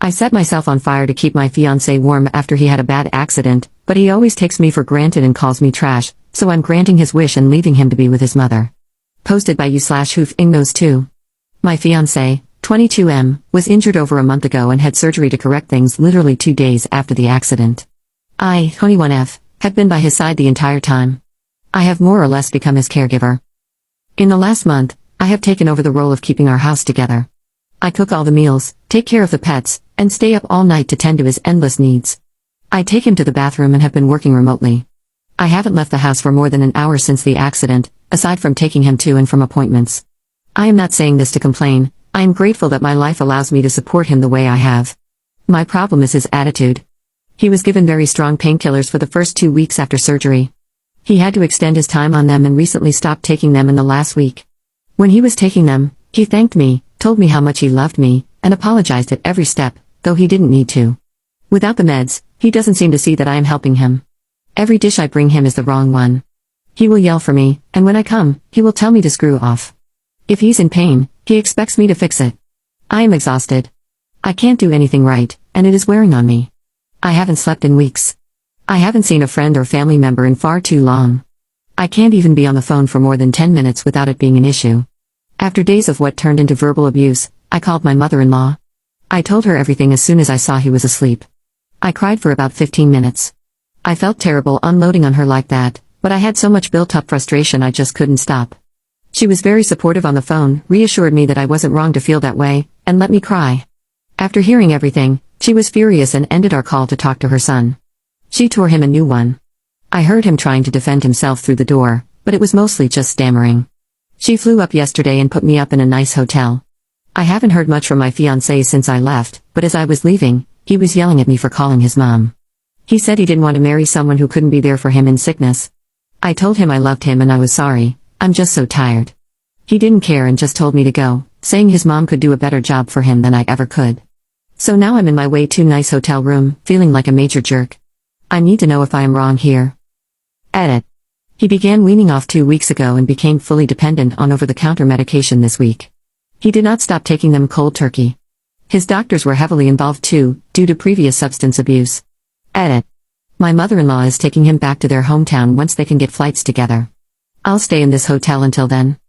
I set myself on fire to keep my fiancé warm after he had a bad accident, but he always takes me for granted and calls me trash, so I'm granting his wish and leaving him to be with his mother. Posted by you/Hoof Ingnos 2. My fiancé, 22M, was injured over a month ago and had surgery to correct things literally 2 days after the accident. I, 21F, have been by his side the entire time. I have more or less become his caregiver. In the last month, I have taken over the role of keeping our house together. I cook all the meals, take care of the pets, and stay up all night to tend to his endless needs. I take him to the bathroom and have been working remotely. I haven't left the house for more than an hour since the accident, aside from taking him to and from appointments. I am not saying this to complain, I am grateful that my life allows me to support him the way I have. My problem is his attitude. He was given very strong painkillers for the first 2 weeks after surgery. He had to extend his time on them and recently stopped taking them in the last week. When he was taking them, he thanked me, told me how much he loved me, and apologized at every step, though he didn't need to. Without the meds, he doesn't seem to see that I am helping him. Every dish I bring him is the wrong one. He will yell for me, and when I come, he will tell me to screw off. If he's in pain, he expects me to fix it. I am exhausted. I can't do anything right, and it is wearing on me. I haven't slept in weeks. I haven't seen a friend or family member in far too long. I can't even be on the phone for more than 10 minutes without it being an issue. After days of what turned into verbal abuse, I called my mother-in-law. I told her everything as soon as I saw he was asleep. I cried for about 15 minutes. I felt terrible unloading on her like that, but I had so much built-up frustration I just couldn't stop. She was very supportive on the phone, reassured me that I wasn't wrong to feel that way, and let me cry. After hearing everything, she was furious and ended our call to talk to her son. She tore him a new one. I heard him trying to defend himself through the door, but it was mostly just stammering. She flew up yesterday and put me up in a nice hotel. I haven't heard much from my fiancé since I left, but as I was leaving, he was yelling at me for calling his mom. He said he didn't want to marry someone who couldn't be there for him in sickness. I told him I loved him and I was sorry, I'm just so tired. He didn't care and just told me to go, saying his mom could do a better job for him than I ever could. So now I'm in my way too nice hotel room, feeling like a major jerk. I need to know if I am wrong here. Edit. He began weaning off 2 weeks ago and became fully dependent on over-the-counter medication this week. He did not stop taking them cold turkey. His doctors were heavily involved too, due to previous substance abuse. Edit. My mother-in-law is taking him back to their hometown once they can get flights together. I'll stay in this hotel until then.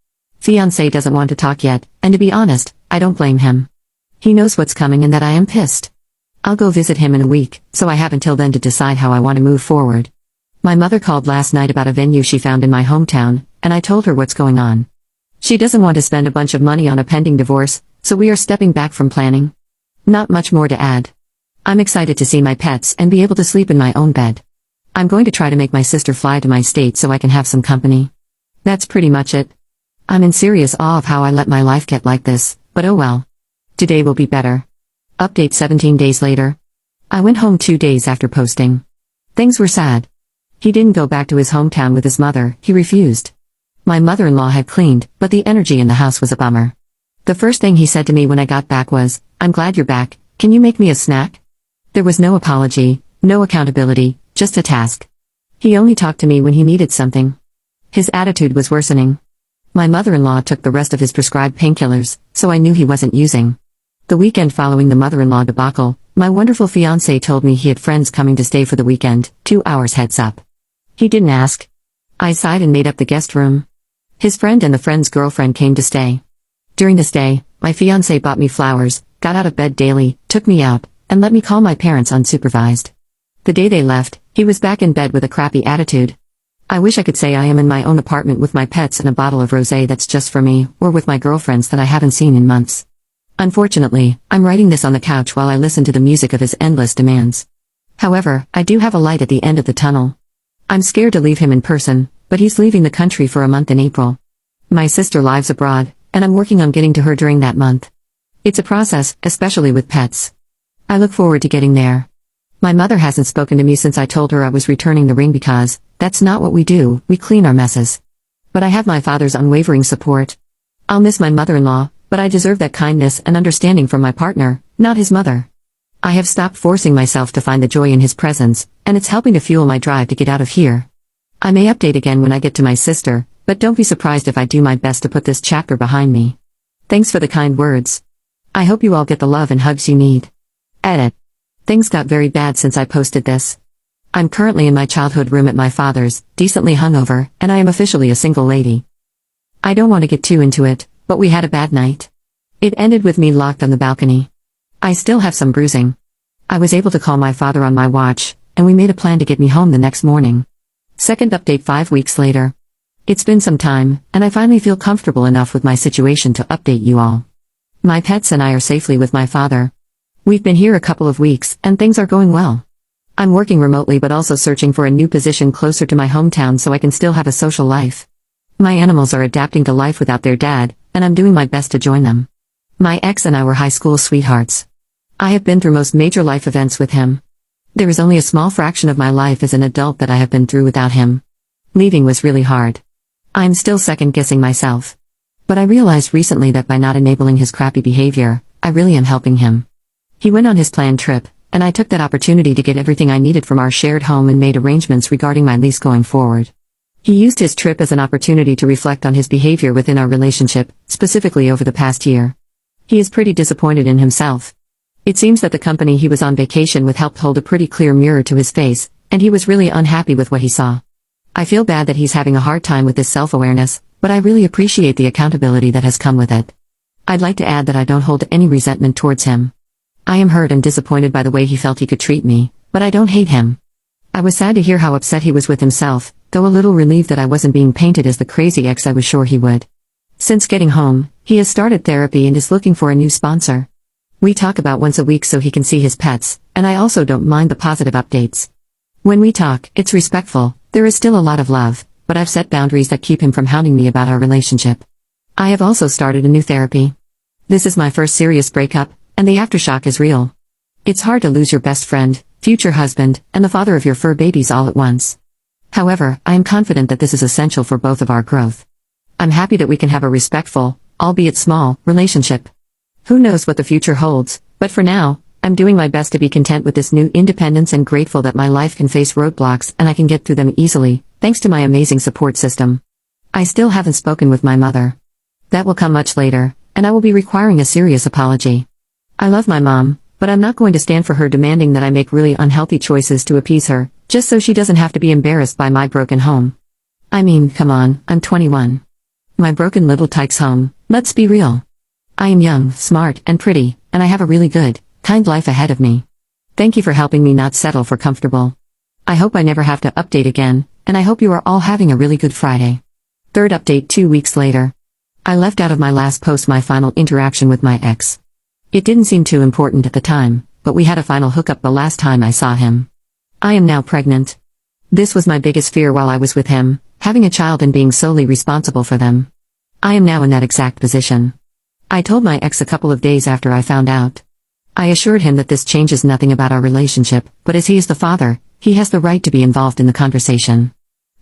Fiancé doesn't want to talk yet, and to be honest, I don't blame him. He knows what's coming and that I am pissed. I'll go visit him in a week, so I have until then to decide how I want to move forward. My mother called last night about a venue she found in my hometown, and I told her what's going on. She doesn't want to spend a bunch of money on a pending divorce, so we are stepping back from planning. Not much more to add. I'm excited to see my pets and be able to sleep in my own bed. I'm going to try to make my sister fly to my state so I can have some company. That's pretty much it. I'm in serious awe of how I let my life get like this, but oh well. Today will be better. Update 17 days later. I went home 2 days after posting. Things were sad. He didn't go back to his hometown with his mother, he refused. My mother-in-law had cleaned, but the energy in the house was a bummer. The first thing he said to me when I got back was, "I'm glad you're back, can you make me a snack?" There was no apology, no accountability, just a task. He only talked to me when he needed something. His attitude was worsening. My mother-in-law took the rest of his prescribed painkillers, so I knew he wasn't using. The weekend following the mother-in-law debacle, my wonderful fiancé told me he had friends coming to stay for the weekend, 2 hours heads up. He didn't ask. I sighed and made up the guest room. His friend and the friend's girlfriend came to stay. During the stay, my fiancé bought me flowers, got out of bed daily, took me out, and let me call my parents unsupervised. The day they left, he was back in bed with a crappy attitude. I wish I could say I am in my own apartment with my pets and a bottle of rosé that's just for me, or with my girlfriends that I haven't seen in months. Unfortunately, I'm writing this on the couch while I listen to the music of his endless demands. However, I do have a light at the end of the tunnel. I'm scared to leave him in person, but he's leaving the country for a month in April. My sister lives abroad, and I'm working on getting to her during that month. It's a process, especially with pets. I look forward to getting there. My mother hasn't spoken to me since I told her I was returning the ring because, that's not what we do, we clean our messes. But I have my father's unwavering support. I'll miss my mother-in-law, but I deserve that kindness and understanding from my partner, not his mother. I have stopped forcing myself to find the joy in his presence, and it's helping to fuel my drive to get out of here. I may update again when I get to my sister, but don't be surprised if I do my best to put this chapter behind me. Thanks for the kind words. I hope you all get the love and hugs you need. Edit. Things got very bad since I posted this. I'm currently in my childhood room at my father's, decently hungover, and I am officially a single lady. I don't want to get too into it, but we had a bad night. It ended with me locked on the balcony. I still have some bruising. I was able to call my father on my watch, and we made a plan to get me home the next morning. Second update 5 weeks later. It's been some time, and I finally feel comfortable enough with my situation to update you all. My pets and I are safely with my father. We've been here a couple of weeks, and things are going well. I'm working remotely but also searching for a new position closer to my hometown so I can still have a social life. My animals are adapting to life without their dad, and I'm doing my best to join them. My ex and I were high school sweethearts. I have been through most major life events with him. There is only a small fraction of my life as an adult that I have been through without him. Leaving was really hard. I'm still second-guessing myself. But I realized recently that by not enabling his crappy behavior, I really am helping him. He went on his planned trip, and I took that opportunity to get everything I needed from our shared home and made arrangements regarding my lease going forward. He used his trip as an opportunity to reflect on his behavior within our relationship, specifically over the past year. He is pretty disappointed in himself. It seems that the company he was on vacation with helped hold a pretty clear mirror to his face, and he was really unhappy with what he saw. I feel bad that he's having a hard time with this self-awareness, but I really appreciate the accountability that has come with it. I'd like to add that I don't hold any resentment towards him. I am hurt and disappointed by the way he felt he could treat me, but I don't hate him. I was sad to hear how upset he was with himself, though a little relieved that I wasn't being painted as the crazy ex I was sure he would. Since getting home, he has started therapy and is looking for a new sponsor. We talk about once a week so he can see his pets, and I also don't mind the positive updates. When we talk, it's respectful, there is still a lot of love, but I've set boundaries that keep him from hounding me about our relationship. I have also started a new therapy. This is my first serious breakup, and the aftershock is real. It's hard to lose your best friend, future husband, and the father of your fur babies all at once. However, I am confident that this is essential for both of our growth. I'm happy that we can have a respectful, albeit small, relationship. Who knows what the future holds, but for now, I'm doing my best to be content with this new independence and grateful that my life can face roadblocks and I can get through them easily, thanks to my amazing support system. I still haven't spoken with my mother. That will come much later, and I will be requiring a serious apology. I love my mom, but I'm not going to stand for her demanding that I make really unhealthy choices to appease her, just so she doesn't have to be embarrassed by my broken home. I mean, come on, I'm 21. My broken little tyke's home, let's be real. I am young, smart, and pretty, and I have a really good, kind life ahead of me. Thank you for helping me not settle for comfortable. I hope I never have to update again, and I hope you are all having a really good Friday. Third update 2 weeks later. I left out of my last post my final interaction with my ex. It didn't seem too important at the time, but we had a final hookup the last time I saw him. I am now pregnant. This was my biggest fear while I was with him, having a child and being solely responsible for them. I am now in that exact position. I told my ex a couple of days after I found out. I assured him that this changes nothing about our relationship, but as he is the father, he has the right to be involved in the conversation.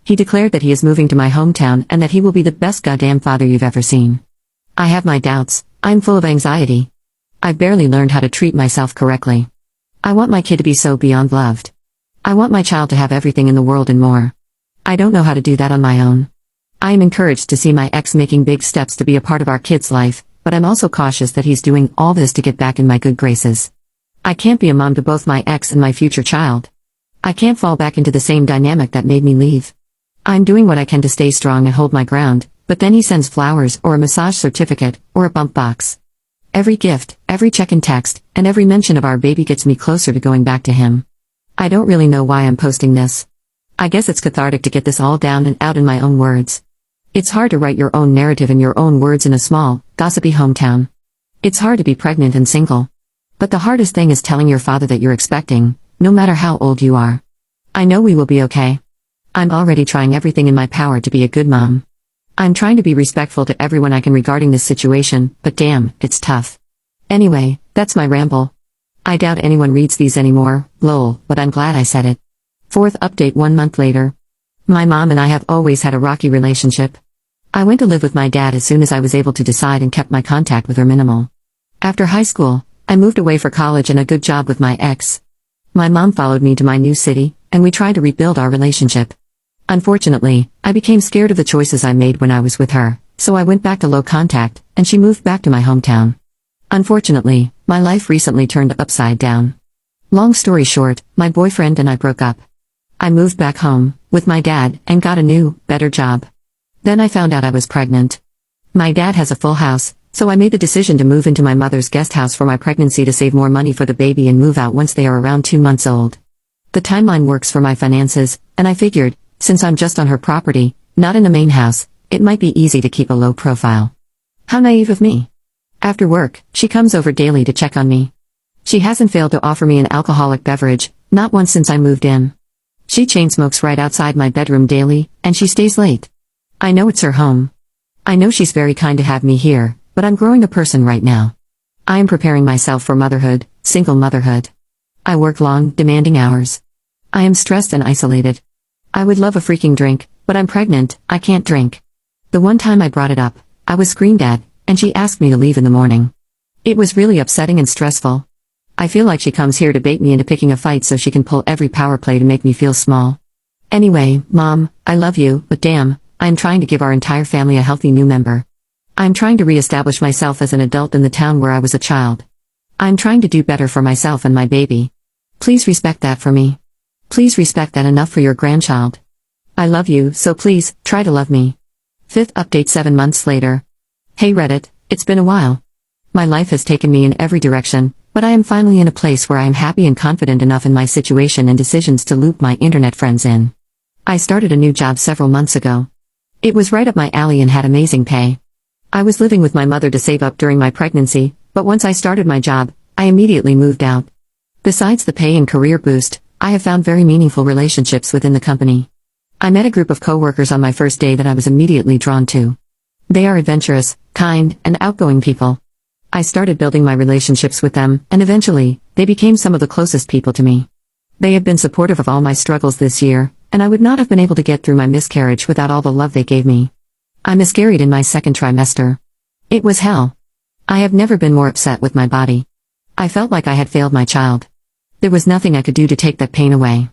He declared that he is moving to my hometown and that he will be the best goddamn father you've ever seen. I have my doubts, I'm full of anxiety. I've barely learned how to treat myself correctly. I want my kid to be so beyond loved. I want my child to have everything in the world and more. I don't know how to do that on my own. I am encouraged to see my ex making big steps to be a part of our kid's life, but I'm also cautious that he's doing all this to get back in my good graces. I can't be a mom to both my ex and my future child. I can't fall back into the same dynamic that made me leave. I'm doing what I can to stay strong and hold my ground, but then he sends flowers or a massage certificate or a bump box. Every gift, every check and text, and every mention of our baby gets me closer to going back to him. I don't really know why I'm posting this. I guess it's cathartic to get this all down and out in my own words. It's hard to write your own narrative in your own words in a small, gossipy hometown. It's hard to be pregnant and single. But the hardest thing is telling your father that you're expecting, no matter how old you are. I know we will be okay. I'm already trying everything in my power to be a good mom. I'm trying to be respectful to everyone I can regarding this situation, but damn, it's tough. Anyway, that's my ramble. I doubt anyone reads these anymore, lol, but I'm glad I said it. Fourth update 1 month later. My mom and I have always had a rocky relationship. I went to live with my dad as soon as I was able to decide and kept my contact with her minimal. After high school, I moved away for college and a good job with my ex. My mom followed me to my new city, and we tried to rebuild our relationship. Unfortunately, I became scared of the choices I made when I was with her, so I went back to low contact, and she moved back to my hometown. Unfortunately, My life recently turned upside down. Long story short, my boyfriend and I broke up. I moved back home, with my dad, and got a new, better job. Then I found out I was pregnant. My dad has a full house, so I made the decision to move into my mother's guest house for my pregnancy to save more money for the baby and move out once they are around 2 months old. The timeline works for my finances, and I figured, since I'm just on her property, not in a main house, it might be easy to keep a low profile. How naive of me. After work, she comes over daily to check on me. She hasn't failed to offer me an alcoholic beverage, not once since I moved in. She chain smokes right outside my bedroom daily, and she stays late. I know it's her home. I know she's very kind to have me here, but I'm growing a person right now. I am preparing myself for motherhood, single motherhood. I work long, demanding hours. I am stressed and isolated. I would love a freaking drink, but I'm pregnant, I can't drink. The one time I brought it up, I was screamed at, and she asked me to leave in the morning. It was really upsetting and stressful. I feel like she comes here to bait me into picking a fight so she can pull every power play to make me feel small. Anyway, Mom, I love you, but damn, I am trying to give our entire family a healthy new member. I am trying to re-establish myself as an adult in the town where I was a child. I am trying to do better for myself and my baby. Please respect that for me. Please respect that enough for your grandchild. I love you, so please, try to love me. 5th update 7 months later. Hey Reddit, it's been a while. My life has taken me in every direction, but I am finally in a place where I am happy and confident enough in my situation and decisions to loop my internet friends in. I started a new job several months ago. It was right up my alley and had amazing pay. I was living with my mother to save up during my pregnancy, but once I started my job, I immediately moved out. Besides the pay and career boost, I have found very meaningful relationships within the company. I met a group of coworkers on my first day that I was immediately drawn to. They are adventurous, kind, and outgoing people. I started building my relationships with them, and eventually, they became some of the closest people to me. They have been supportive of all my struggles this year, and I would not have been able to get through my miscarriage without all the love they gave me. I miscarried in my second trimester. It was hell. I have never been more upset with my body. I felt like I had failed my child. There was nothing I could do to take that pain away.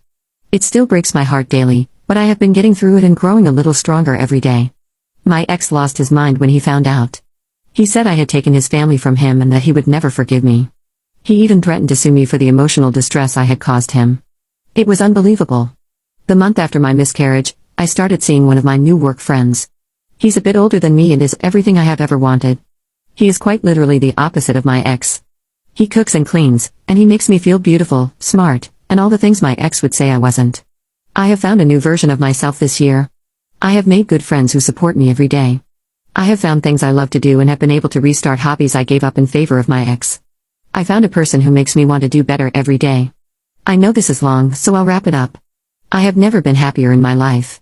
It still breaks my heart daily, but I have been getting through it and growing a little stronger every day. My ex lost his mind when he found out. He said I had taken his family from him and that he would never forgive me. He even threatened to sue me for the emotional distress I had caused him. It was unbelievable. The month after my miscarriage, I started seeing one of my new work friends. He's a bit older than me and is everything I have ever wanted. He is quite literally the opposite of my ex. He cooks and cleans, and he makes me feel beautiful, smart, and all the things my ex would say I wasn't. I have found a new version of myself this year. I have made good friends who support me every day. I have found things I love to do and have been able to restart hobbies I gave up in favor of my ex. I found a person who makes me want to do better every day. I know this is long, so I'll wrap it up. I have never been happier in my life.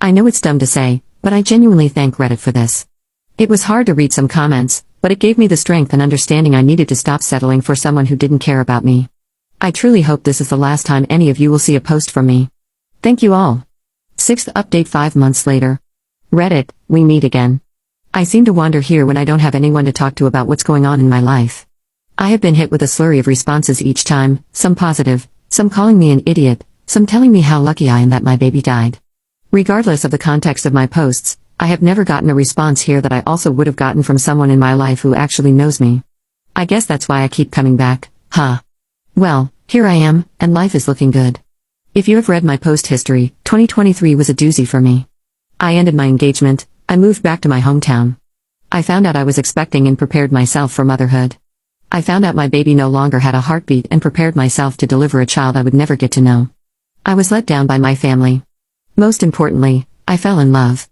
I know it's dumb to say, but I genuinely thank Reddit for this. It was hard to read some comments, but it gave me the strength and understanding I needed to stop settling for someone who didn't care about me. I truly hope this is the last time any of you will see a post from me. Thank you all. 6th update 5 months later. Reddit, we meet again. I seem to wander here when I don't have anyone to talk to about what's going on in my life. I have been hit with a slurry of responses each time, some positive, some calling me an idiot, some telling me how lucky I am that my baby died. Regardless of the context of my posts, I have never gotten a response here that I also would have gotten from someone in my life who actually knows me. I guess that's why I keep coming back, huh? Well, here I am, and life is looking good. If you have read my post history, 2023 was a doozy for me. I ended my engagement, I moved back to my hometown. I found out I was expecting and prepared myself for motherhood. I found out my baby no longer had a heartbeat and prepared myself to deliver a child I would never get to know. I was let down by my family. Most importantly, I fell in love.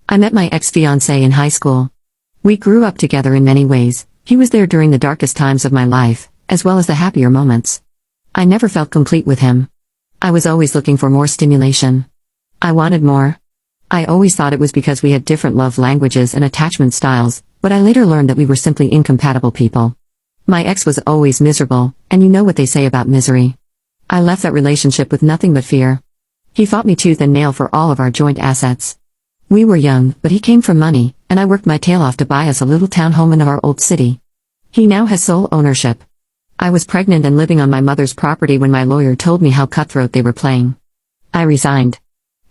I met my ex-fiance in high school. We grew up together in many ways. He was there during the darkest times of my life, as well as the happier moments. I never felt complete with him. I was always looking for more stimulation. I wanted more. I always thought it was because we had different love languages and attachment styles, but I later learned that we were simply incompatible people. My ex was always miserable, and you know what they say about misery. I left that relationship with nothing but fear. He fought me tooth and nail for all of our joint assets. We were young, but he came from money, and I worked my tail off to buy us a little townhome in our old city. He now has sole ownership. I was pregnant and living on my mother's property when my lawyer told me how cutthroat they were playing. I resigned.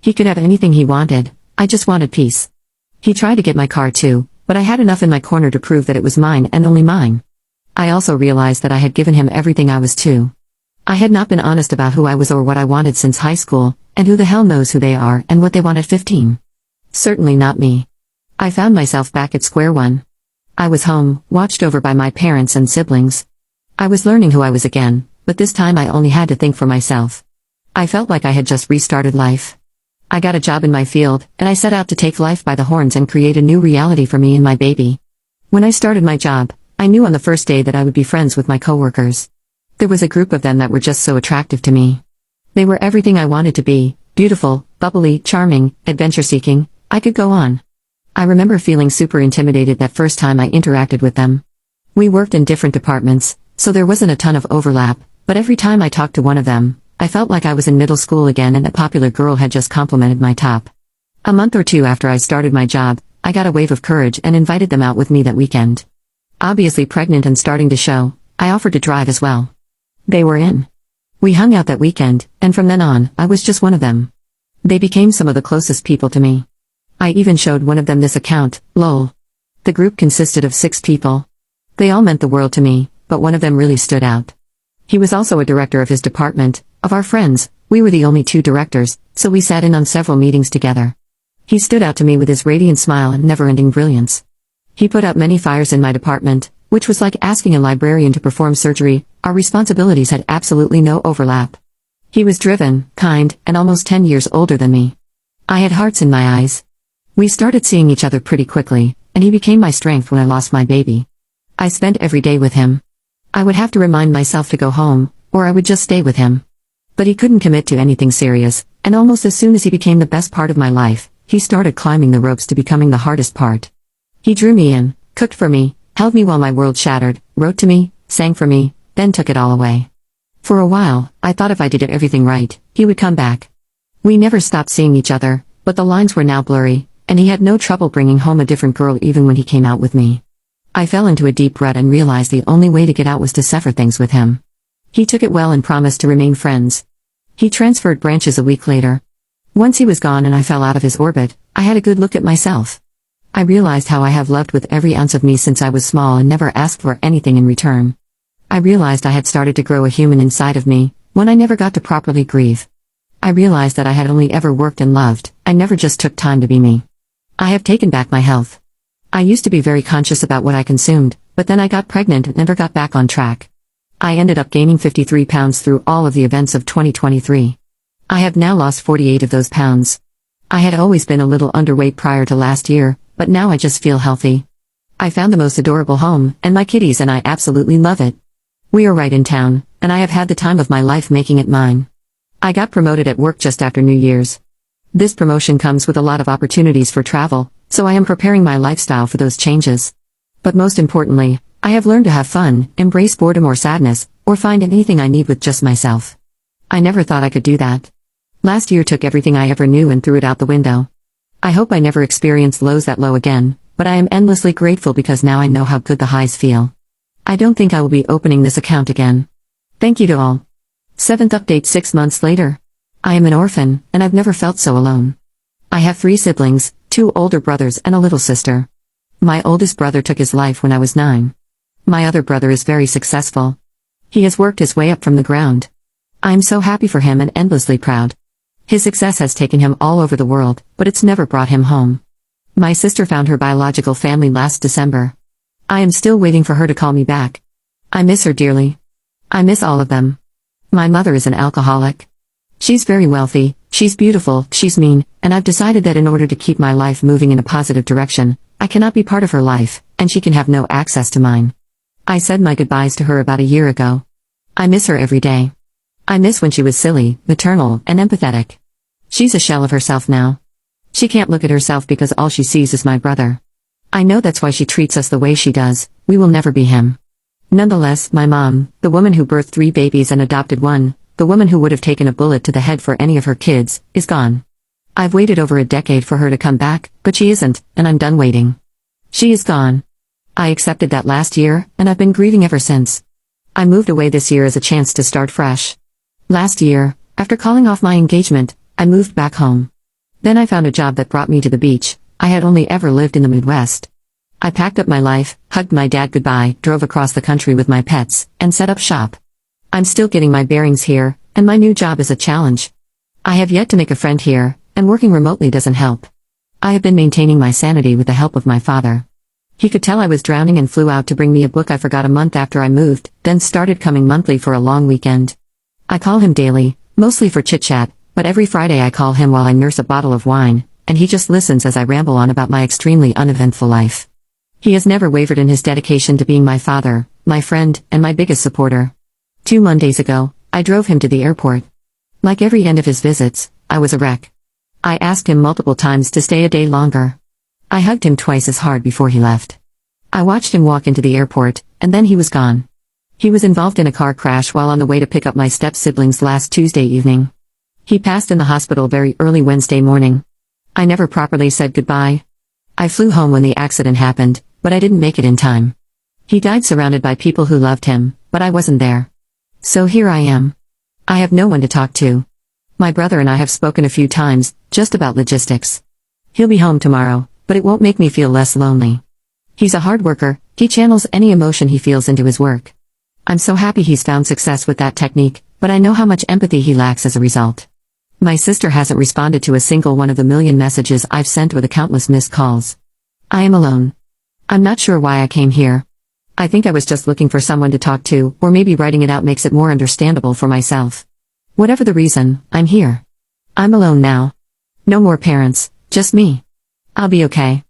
He could have anything he wanted, I just wanted peace. He tried to get my car too, but I had enough in my corner to prove that it was mine and only mine. I also realized that I had given him everything I was too. I had not been honest about who I was or what I wanted since high school, and who the hell knows who they are and what they want at 15. Certainly not me. I found myself back at square one. I was home, watched over by my parents and siblings. I was learning who I was again, but this time I only had to think for myself. I felt like I had just restarted life. I got a job in my field, and I set out to take life by the horns and create a new reality for me and my baby. When I started my job, I knew on the first day that I would be friends with my coworkers. There was a group of them that were just so attractive to me. They were everything I wanted to be: beautiful, bubbly, charming, adventure-seeking. I could go on. I remember feeling super intimidated that first time I interacted with them. We worked in different departments, so there wasn't a ton of overlap, but every time I talked to one of them, I felt like I was in middle school again and a popular girl had just complimented my top. A month or two after I started my job, I got a wave of courage and invited them out with me that weekend. Obviously pregnant and starting to show, I offered to drive as well. They were in. We hung out that weekend, and from then on, I was just one of them. They became some of the closest people to me. I even showed one of them this account, lol. The group consisted of 6 people. They all meant the world to me, but one of them really stood out. He was also a director of his department. Of our friends, we were the only 2 directors, so we sat in on several meetings together. He stood out to me with his radiant smile and never-ending brilliance. He put out many fires in my department, which was like asking a librarian to perform surgery. Our responsibilities had absolutely no overlap. He was driven, kind, and almost 10 years older than me. I had hearts in my eyes. We started seeing each other pretty quickly, and he became my strength when I lost my baby. I spent every day with him. I would have to remind myself to go home, or I would just stay with him. But he couldn't commit to anything serious, and almost as soon as he became the best part of my life, he started climbing the ropes to becoming the hardest part. He drew me in, cooked for me, held me while my world shattered, wrote to me, sang for me, then took it all away. For a while, I thought if I did everything right, he would come back. We never stopped seeing each other, but the lines were now blurry, and he had no trouble bringing home a different girl even when he came out with me. I fell into a deep rut and realized the only way to get out was to sever things with him. He took it well and promised to remain friends. He transferred branches a week later. Once he was gone and I fell out of his orbit, I had a good look at myself. I realized how I have loved with every ounce of me since I was small and never asked for anything in return. I realized I had started to grow a human inside of me, one I never got to properly grieve. I realized that I had only ever worked and loved, I never just took time to be me. I have taken back my health. I used to be very conscious about what I consumed, but then I got pregnant and never got back on track. I ended up gaining 53 pounds through all of the events of 2023. I have now lost 48 of those pounds. I had always been a little underweight prior to last year, but now I just feel healthy. I found the most adorable home, and my kitties and I absolutely love it. We are right in town, and I have had the time of my life making it mine. I got promoted at work just after New Year's. This promotion comes with a lot of opportunities for travel, so I am preparing my lifestyle for those changes. But most importantly, I have learned to have fun, embrace boredom or sadness, or find anything I need with just myself. I never thought I could do that. Last year took everything I ever knew and threw it out the window. I hope I never experience lows that low again, but I am endlessly grateful because now I know how good the highs feel. I don't think I will be opening this account again. Thank you to all. 7th update 6 months later. I am an orphan, and I've never felt so alone. I have 3 siblings, 2 older brothers and a little sister. My oldest brother took his life when I was 9. My other brother is very successful. He has worked his way up from the ground. I am so happy for him and endlessly proud. His success has taken him all over the world, but it's never brought him home. My sister found her biological family last December. I am still waiting for her to call me back. I miss her dearly. I miss all of them. My mother is an alcoholic. She's very wealthy, she's beautiful, she's mean, and I've decided that in order to keep my life moving in a positive direction, I cannot be part of her life, and she can have no access to mine. I said my goodbyes to her about a year ago. I miss her every day. I miss when she was silly, maternal, and empathetic. She's a shell of herself now. She can't look at herself because all she sees is my brother. I know that's why she treats us the way she does. We will never be him. Nonetheless, my mom, the woman who birthed 3 babies and adopted one, the woman who would have taken a bullet to the head for any of her kids, is gone. I've waited over a decade for her to come back, but she isn't, and I'm done waiting. She is gone. I accepted that last year, and I've been grieving ever since. I moved away this year as a chance to start fresh. Last year, after calling off my engagement, I moved back home. Then I found a job that brought me to the beach. I had only ever lived in the Midwest. I packed up my life, hugged my dad goodbye, drove across the country with my pets, and set up shop. I'm still getting my bearings here, and my new job is a challenge. I have yet to make a friend here, and working remotely doesn't help. I have been maintaining my sanity with the help of my father. He could tell I was drowning and flew out to bring me a book I forgot a month after I moved, then started coming monthly for a long weekend. I call him daily, mostly for chit-chat, but every Friday I call him while I nurse a bottle of wine, and he just listens as I ramble on about my extremely uneventful life. He has never wavered in his dedication to being my father, my friend, and my biggest supporter. 2 Mondays ago, I drove him to the airport. Like every end of his visits, I was a wreck. I asked him multiple times to stay a day longer. I hugged him twice as hard before he left. I watched him walk into the airport, and then he was gone. He was involved in a car crash while on the way to pick up my step-siblings last Tuesday evening. He passed in the hospital very early Wednesday morning. I never properly said goodbye. I flew home when the accident happened, but I didn't make it in time. He died surrounded by people who loved him, but I wasn't there. So here I am. I have no one to talk to. My brother and I have spoken a few times, just about logistics. He'll be home tomorrow, but it won't make me feel less lonely. He's a hard worker, he channels any emotion he feels into his work. I'm so happy he's found success with that technique, but I know how much empathy he lacks as a result. My sister hasn't responded to a single one of the million messages I've sent or the countless missed calls. I am alone. I'm not sure why I came here. I think I was just looking for someone to talk to, or maybe writing it out makes it more understandable for myself. Whatever the reason, I'm here. I'm alone now. No more parents, just me. I'll be okay.